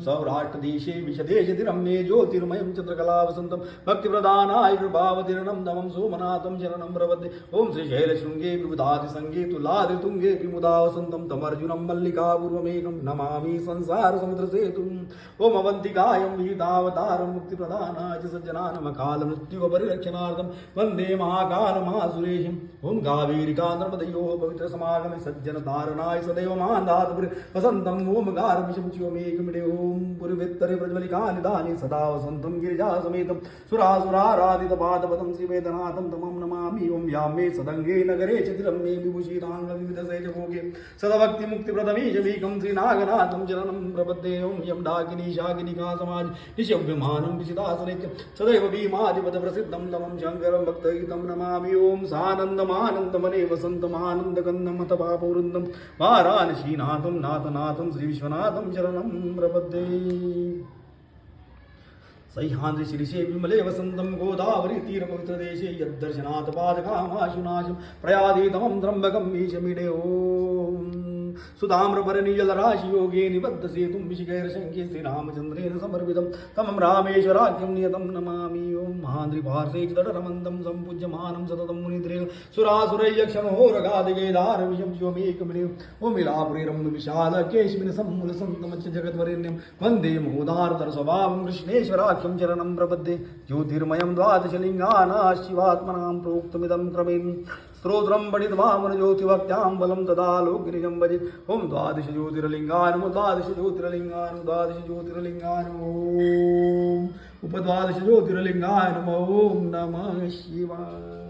सौराष्ट्रदेशे विशदेशतिरम्ये ज्योतिर्मयं चन्द्रकलावसन्तं भक्तिप्रदानाय कृपावतीर्णं नमं सोमनाथं शरणं प्रपद्ये ॐ श्रीशैलशृङ्गे विबुधादिसङ्गे तुलादितुङ्गे विमुदा वसन्तं तमर्जुनं मल्लिकापूर्वमेकं नमामि संसारसमुद्रसेतुम् ॐ अवन्तिकायं विहितावतारं मुक्तिप्रदानाय च सज्जनानमकालमृत्युपरिरक्षणार्थं वन्दे महाकालमहासुरेशम् ॐ कावेरिका नर्मदयोः पवित्रसमागमे सज्जनतारणाय सदैव मान्दातपुरे वसन्तं ॐ गारविशं चिवमेकमिडे ॐ पुरवेत्तरे प्रज्वलिकानिदाने सदा वसन्तं गिरिजासमेतं सुरासुराराधितपादपदं श्रीवेदनाथं तमं नमामि ॐ यामे सदङ्गे नगरे चतिरम्ये विभूषिताङ्गविविधसे च भोगे सदभक्तिमुक्तिप्रदमीशमीकं श्रीनागनाथं चरणं प्रपद्ये ॐ यं डाकिनी शाकिनिका समाज निशव्यमानं विशितासनित्यं सदैव भीमादिपदप्रसिद्धं तमं शङ्करं भक्तगीतं नमामि ॐ सानन्दमानन्दमने वसन्तमानन्दकन्दमतपापवृन्दं वाराणसीनाथं नाथनाथं श्रीविश्वनाथं शरणं प्रपद्ये सह्याद्रि शिरिषे विमले वसन्तं गोदावरी तीरपवित्रदेशे यद्दर्शनात् पादकामाशुनाशं प्रयादितमं त्र्यम्बकं मीशमीडे ॐ सुधाम्रपरिनिजलराशियोगे निबद्धसेतुं विशिखैर्शङ्खे श्रीरामचन्द्रेण समर्पितं तमं रामेश्वराख्यं नियतं नमामि ॐ महाद्रिपार्श्वे चिदटरमन्दं सम्पूज्यमानं सततं मुनिद्रेव सुरासुरैयक्षणहोरगादिगेदारविशं शिवमेकमिडे ॐ विलापुरीरं विशालकेशमिनसम्मुलसन्तमच्च जगद्वरेण्यं वन्दे मोदारतरस्वभावं कृष्णेश्वराख्यं चरणं प्रपद्ये ज्योतिर्मयं द्वादशलिङ्गानां शिवात्मनां प्रोक्तमिदं क्रमेण स्तोत्रं पठित्वामनज्योतिभक्त्यां बलं तदा लोकनिजं भजे ॐ द्वादश ज्योतिर्लिङ्गानि उपद्वादश ज्योतिर्लिङ्गानि ॐ नमः शिवाय।